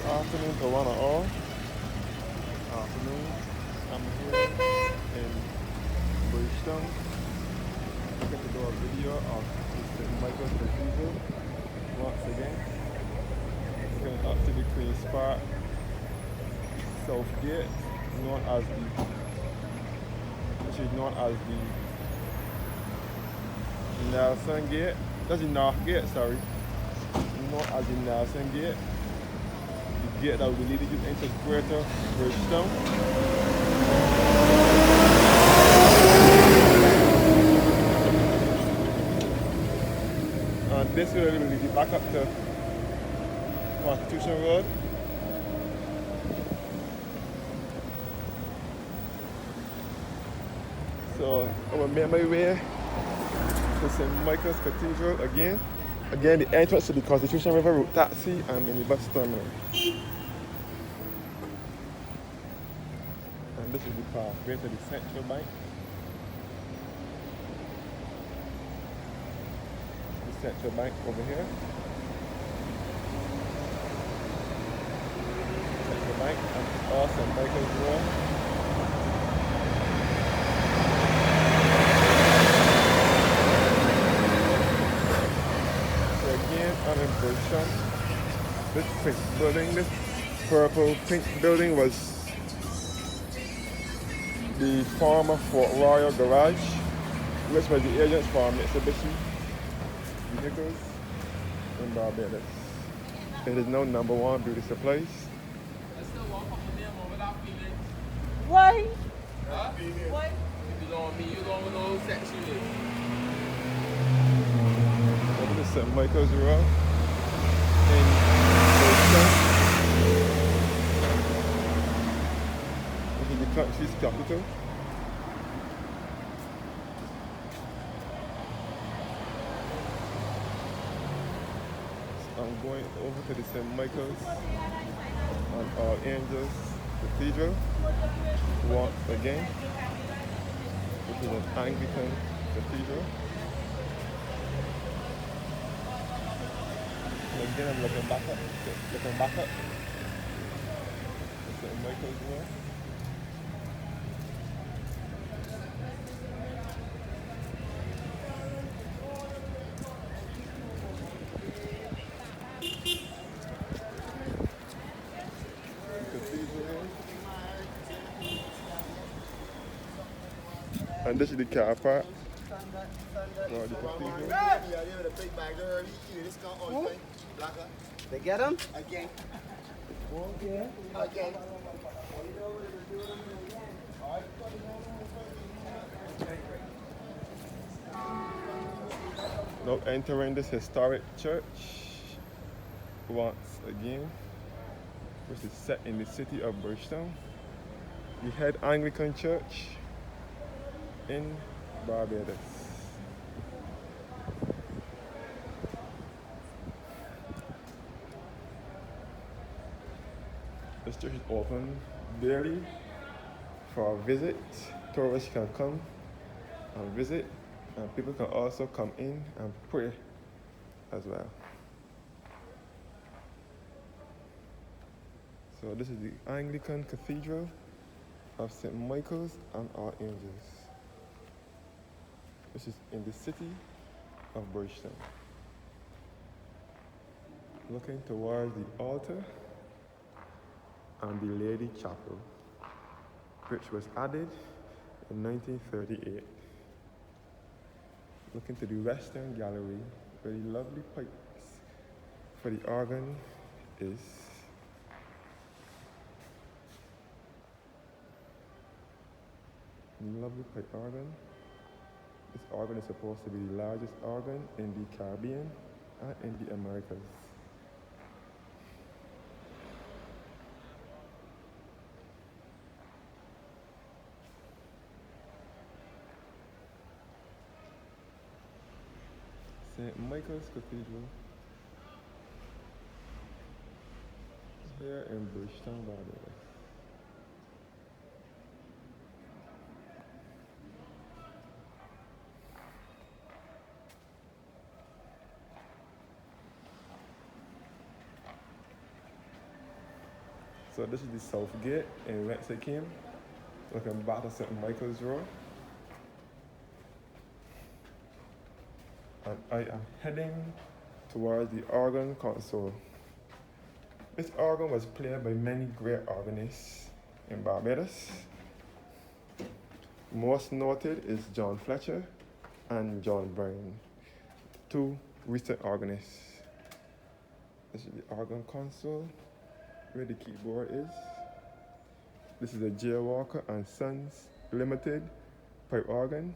Afternoon to one all. Afternoon. I'm here in Bridgetown. I'm going to do a video of St. Michael's Cathedral once again. It's going up to the Queen's Park South Gate, which is known as the Nelson Gate. That's the North Gate, sorry. Known as the Nelson Gate. The gate that will lead you into Greater Bridgetown. And this will lead you back up to Constitution Road. So I will make my way to St. Michael's Cathedral again. Again, the entrance to the Constitution River route taxi and minibus terminal. And this is the pathway to the Central Bank. The Central Bank over here. Central Bank and all St. Michael's Road. I'm in Bridgetown. This pink building, this purple pink building was the former Fort Royal Garage, which was the agents for Mitsubishi vehicles in Barbados. It is now #1 beauty supplies. Why? Huh? Why? If you don't want me, you don't know sexually. Over to St. Michael's Road in Bridgetown. This is the country's capital. So I'm going over to the St. Michael's and All Angels Cathedral once again, which is an Anglican cathedral. And again, I'm looking back up. St. Michael's Road. And this is the car park. For the cathedral. They get them? Again. Yeah. Again. Now entering this historic church once again, which is set in the city of Bridgetown, the head Anglican church in Barbados. This church is open daily for a visit. Tourists can come and visit, and people can also come in and pray as well. So this is the Anglican Cathedral of St. Michael's and All Angels. This is in the city of Bridgetown. Looking towards the altar and the Lady Chapel, which was added in 1938. Looking to the western gallery where the lovely pipes for the organ is. Lovely pipe organ. This organ is supposed to be the largest organ in the Caribbean and in the Americas. St. Michael's Cathedral here in Bridgetown, Barbados. So this is the south gate in Mexican, looking back to St. Michael's Road. And I am heading towards the organ console. This organ was played by many great organists in Barbados. Most noted is John Fletcher and John Bryan, two recent organists. This is the organ console where the keyboard is. This is a J. Walker and Sons Limited pipe organ,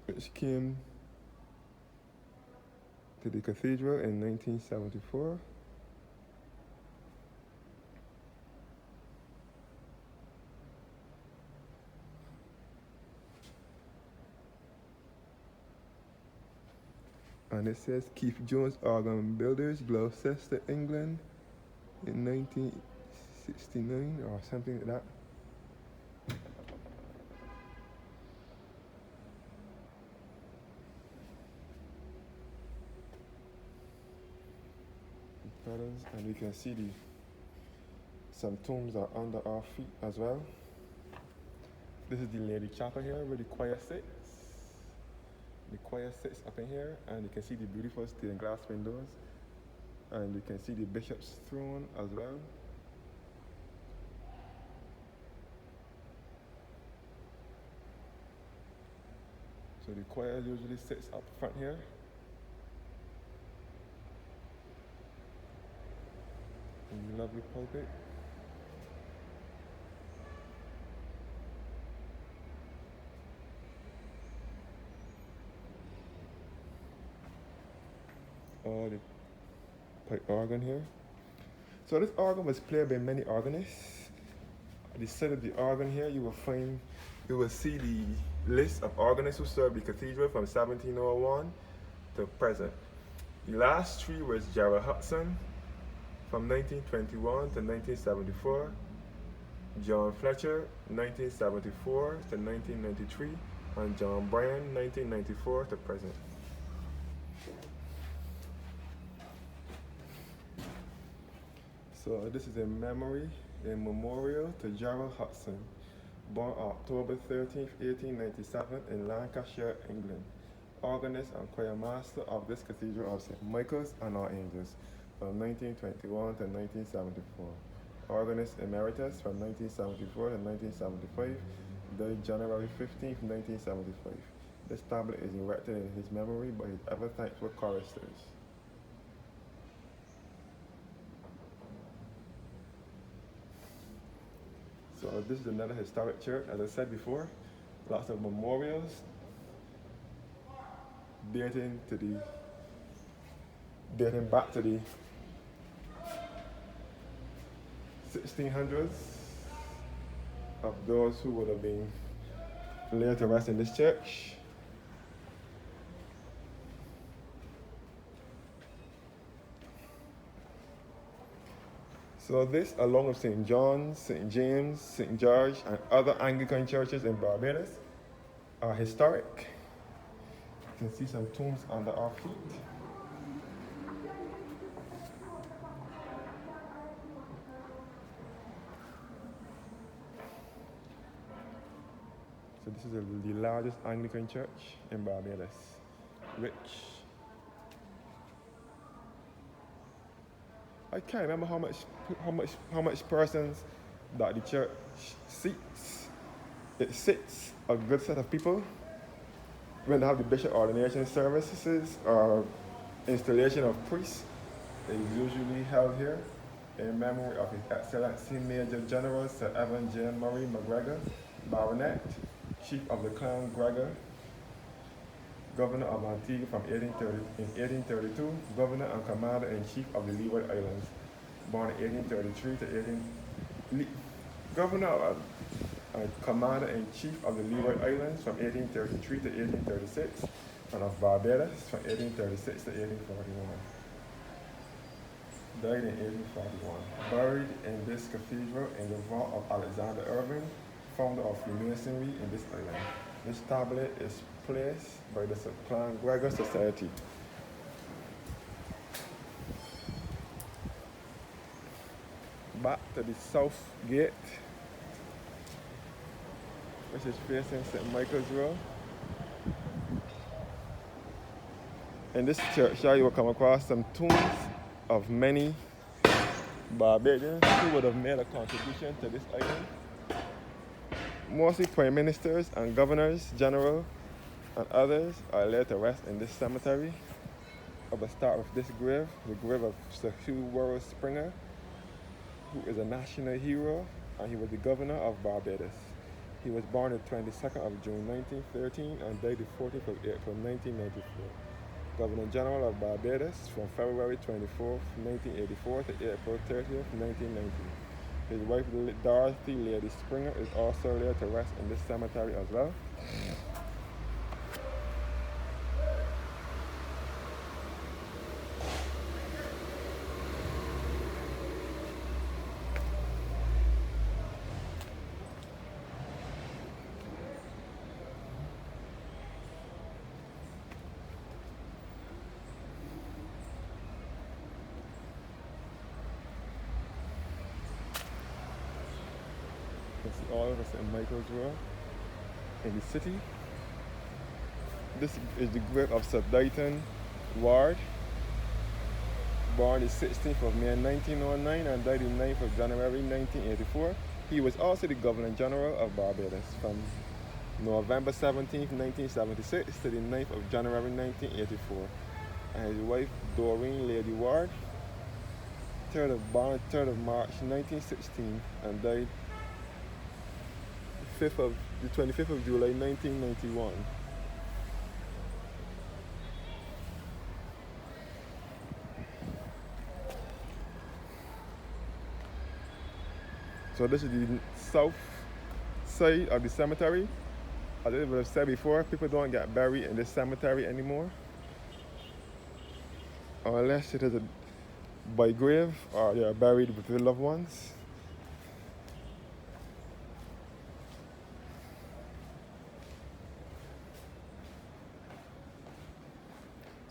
which came to the Cathedral in 1974. And it says Keith Jones Organ Builders, Gloucester, England, in 1969 or something like that. And we can see some tombs are under our feet as well. This is the Lady Chapel here where the choir sits. The choir sits up in here, and you can see the beautiful stained glass windows, and you can see the bishop's throne as well. So the choir usually sits up front here. And the lovely pulpit. The pipe organ here. So this organ was played by many organists. At the side of the organ here, you will see the list of organists who served the cathedral from 1701 to present. The last three was Gerald Hudson from 1921 to 1974, John Fletcher 1974 to 1993, and John Bryan 1994 to present. So this is a memorial to Gerald Hudson, born October 13, 1897 in Lancashire, England. Organist and choir master of this cathedral of St. Michael's and Our Angels from 1921 to 1974. Organist emeritus from 1974 to 1975, died January 15, 1975. This tablet is erected in his memory by his ever thankful choristers. So this is another historic church, as I said before. Lots of memorials dating back to the 1600s of those who would have been laid to rest in this church. So this, along with St. John's, St. James, St. George, and other Anglican churches in Barbados, are historic. You can see some tombs under our feet. So this is the largest Anglican church in Barbados, which I can't remember how much persons that the church seats. It sits a good set of people. When they have the bishop ordination services or installation of priests, it is usually held here in memory of His Excellency Major General Sir Evan J. Murray McGregor, Baronet, Chief of the Clan Gregor, Governor of Antigua from 1832, Governor and Commander-in-Chief of the Leeward Islands, born in 1833 to Governor and Commander-in-Chief of the Leeward Islands from 1833 to 1836, and of Barbados from 1836 to 1841. Died in 1841. Buried in this cathedral in the vault of Alexander Irving, founder of Freemasonry in this island. This tablet is placed by the Clan Gregor Society. back to the south gate, which is facing St. Michael's Road. In this church here, you will come across some tombs of many Barbadians who would have made a contribution to this island. Mostly prime ministers and governors general and others are laid to rest in this cemetery. I will start with this grave, the grave of Sir Hugh Worrell Springer, who is a national hero, and he was the governor of Barbados. He was born the 22nd of June 1913 and died the 14th of April 1994. Governor General of Barbados from February 24th, 1984 to April 30th, 1990. His wife Dorothy Lady Springer is also laid to rest in this cemetery as well. You can see all of us in Michael's Road in the city. This is the grave of Sir Dighton Ward, born the 16th of May 1909 and died the 9th of January 1984. He was also the Governor General of Barbados from November 17th, 1976 to the 9th of January 1984. And his wife Doreen Lady Ward, born 3rd of March 1916 and died the 25th of July 1991. So this is the south side of the cemetery. As I would have said before, people don't get buried in this cemetery anymore, unless it is by grave or they are buried with their loved ones.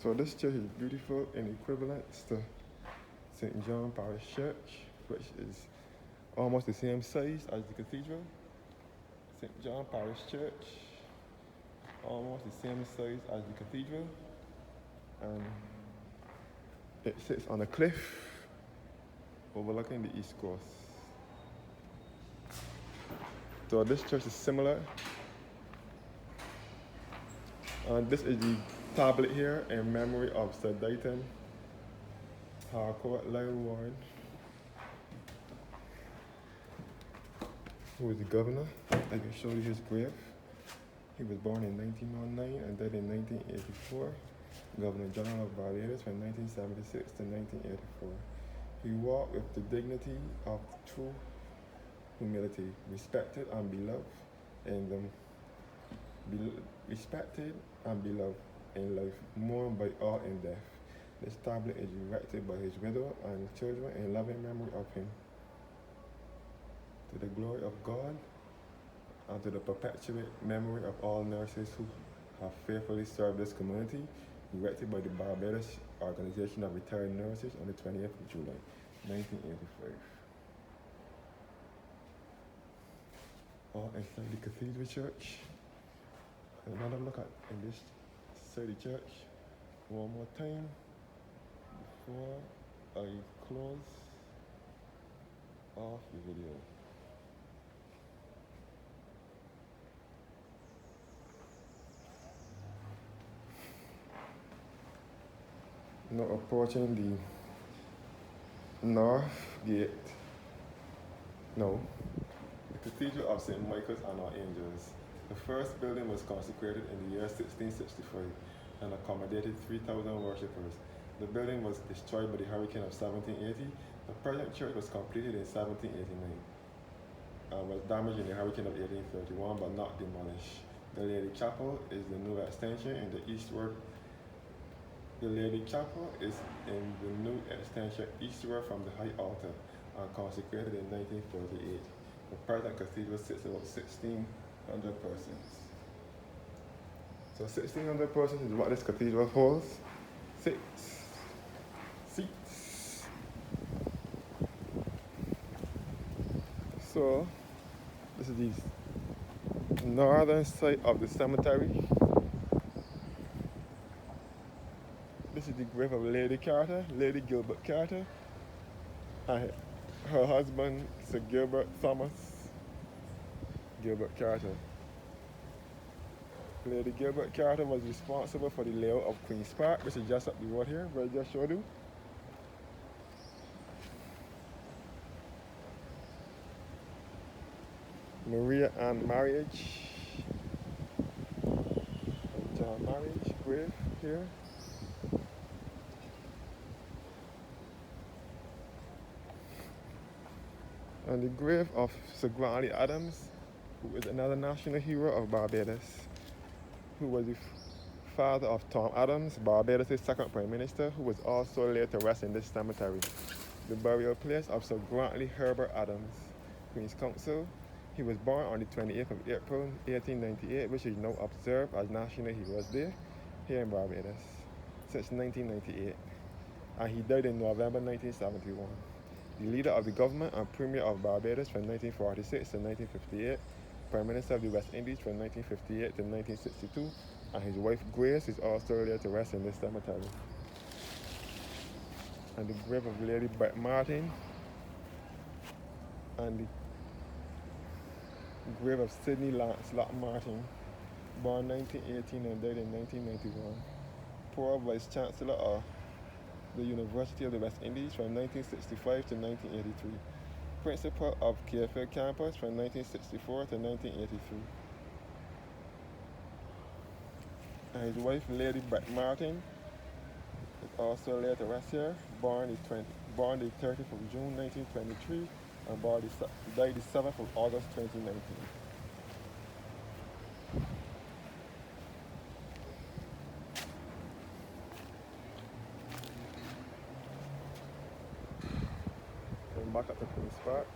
So this church is beautiful in equivalence to St. John Parish Church, which is almost the same size as the cathedral. St. John Parish Church, almost the same size as the cathedral. And it sits on a cliff overlooking the east coast. So this church is similar. And this is the tablet here in memory of Sir Dighton Harcourt Lyle Ward, who was the governor. I can show you his grave. He was born in 1909 and died in 1984. Governor General of Barbados from 1976 to 1984. He walked with the dignity of true humility, respected and beloved in life, mourned by all in death. This tablet is erected by his widow and children in loving memory of him. To the glory of God and to the perpetuate memory of all nurses who have faithfully served this community, erected by the Barbados Organization of Retired Nurses on the 20th of July, 1985. All inside the Cathedral Church. Another look at in this side of the church one more time before I close off the video. Now approaching the north gate. No, the Cathedral of St. Michael's and Archangels. The first building was consecrated in the year 1665 and accommodated 3,000 worshippers. The building was destroyed by the hurricane of 1780. The present church was completed in 1789 and was damaged in the hurricane of 1831 but not demolished. The Lady Chapel is the new extension in the eastward. The Lady Chapel is in the new extension eastward from the high altar and consecrated in 1948. The present cathedral sits about 1,600 persons. So 1,600 persons is what this cathedral holds. 6 seats. So this is the northern side of the cemetery. This is the grave of Lady Carter, Lady Gilbert Carter, and her husband, Sir Gilbert Thomas Gilbert Carter. Lady Gilbert Carter was responsible for the layout of Queen's Park, which is just up the road here, where I just showed you. Maria Ann Marriage, John Marriage grave here. And the grave of Sir Grantley Adams, who is another national hero of Barbados, who was the father of Tom Adams, Barbados' second prime minister, who was also laid to rest in this cemetery. The burial place of Sir Grantley Herbert Adams, Queen's Counsel. He was born on the 28th of April 1898, which is now observed as National Heroes Day here in Barbados since 1998. And he died in November 1971. The leader of the government and premier of Barbados from 1946 to 1958, Prime Minister of the West Indies from 1958 to 1962, and his wife Grace is also laid to rest in this cemetery. And the grave of Lady Bette Martin, and the grave of Sidney Lancelot Martin, born 1918 and died in 1991, poor Vice Chancellor of the University of the West Indies from 1965 to 1983, principal of KFL campus from 1964 to 1983. And his wife, Lady Bette Martin, is also laid to rest here, born the 30th of June 1923 and died the 7th of August 2019. And back at the Queen's Park,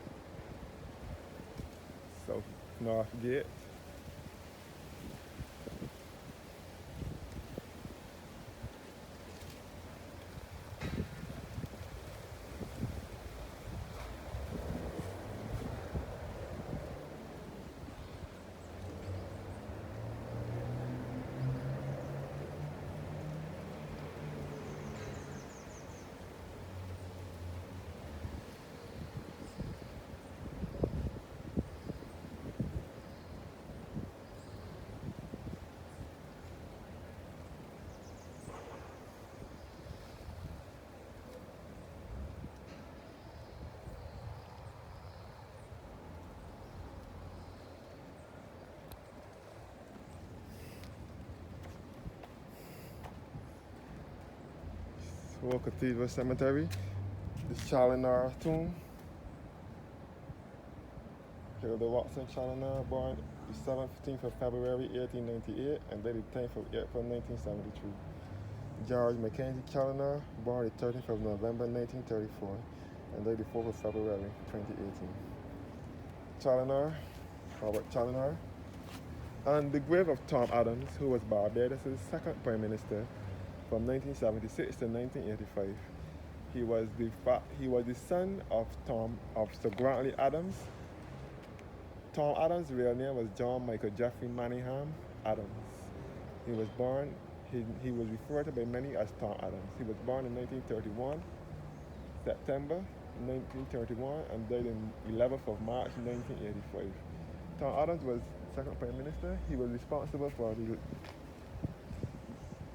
South North Gate. Cathedral Cemetery, the Challoner tomb. Hilda Watson Challoner, born the 17th of February 1898 and died the 10th of April 1973. George Mackenzie Challoner, born the 13th of November 1934 and died the 4th of February 2018. Challoner, Robert Challoner, and the grave of Tom Adams, who was Barbados' second Prime Minister from 1976 to 1985. He was the son of Sir Grantley Adams. Tom Adams' real name was John Michael Jeffrey Manningham Adams. He was referred to by many as Tom Adams. He was born in 1931, September 1931, and died in 11th of March 1985. Tom Adams was second Prime Minister. He was responsible for the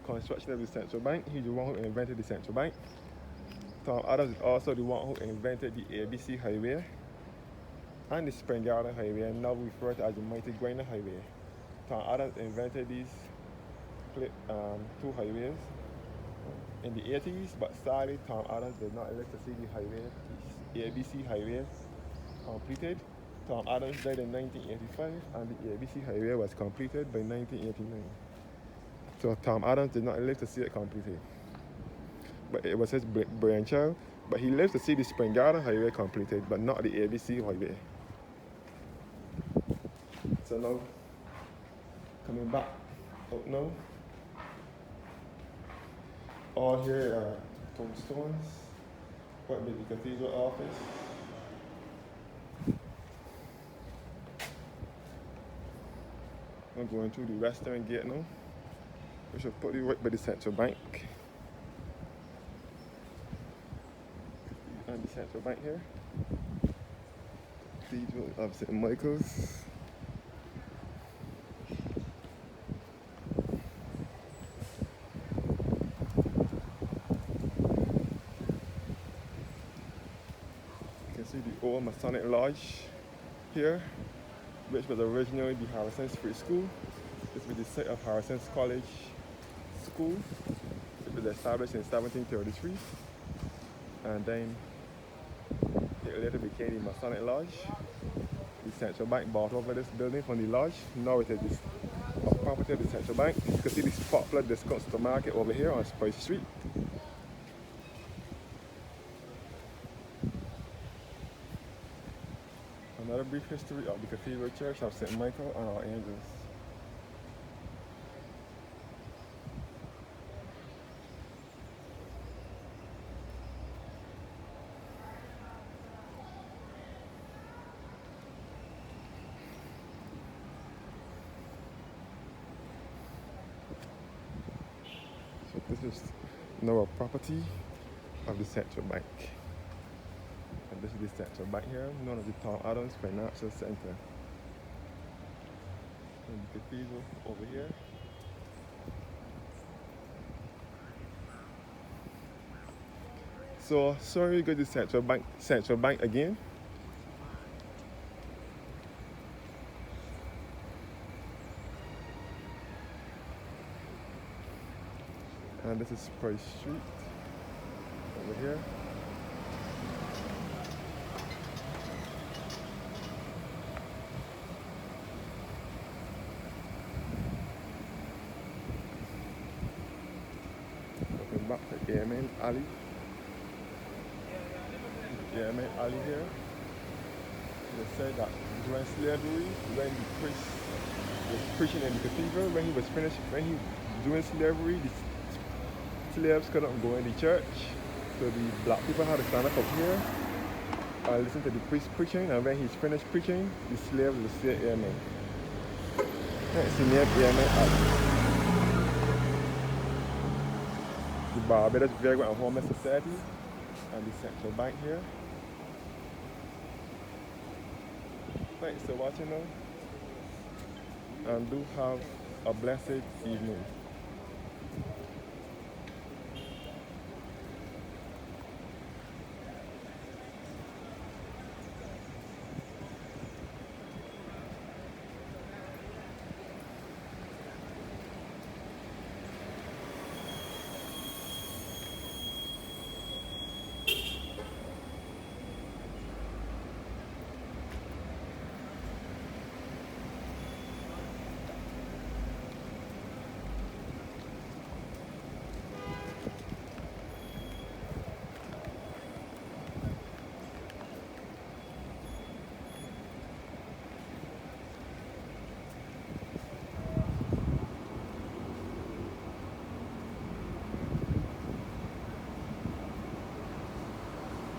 construction of the central bank. He's the one who invented the central bank. Tom Adams is also the one who invented the ABC Highway and the Spring Garden Highway, now referred to as the Mighty Grinder Highway. Tom Adams invented these two highways in the 80s, but sadly Tom Adams did not elect to see the highway, the ABC Highway, completed. Tom Adams died in 1985 and the ABC Highway was completed by 1989. So Tom Adams did not live to see it completed. But it was his brainchild. But he lived to see the Spring Garden Highway completed, but not the ABC Highway. So now, coming back out now, all here are tombstones. What with the cathedral office. I'm going through the western gate now. We should put it right by the central bank. And the central bank here. Cathedral of St. Michael's. You can see the old Masonic Lodge here, which was originally the Harrison's Free School. This was the site of Harrison's College School. It was established in 1733, and then it later became the Masonic Lodge. The central bank bought over this building from the lodge. Now it is a property of the central bank. You can see this popular discount supermarket over here on Spice Street. Another brief history of the Cathedral Church of St. Michael and Our Angels. So this is now a property of the central bank. And this is the central bank here, known as the Tom Adams Financial Center. And the cathedral over here. So sorry we go to the central bank again. And this is Price Street over here. Looking back to Airman Alley. Airman Alley here. They said that during slavery, when the priest was preaching in the cathedral, when he was finished, during slavery, the slaves couldn't go in the church, so the black people had to stand up here and listen to the priest preaching, and when he's finished preaching, the slaves will say amen. That's the name Airman Alley. The Barbados Vagrant and Homeless Society and the central bank here. Thanks for watching now, and do have a blessed evening.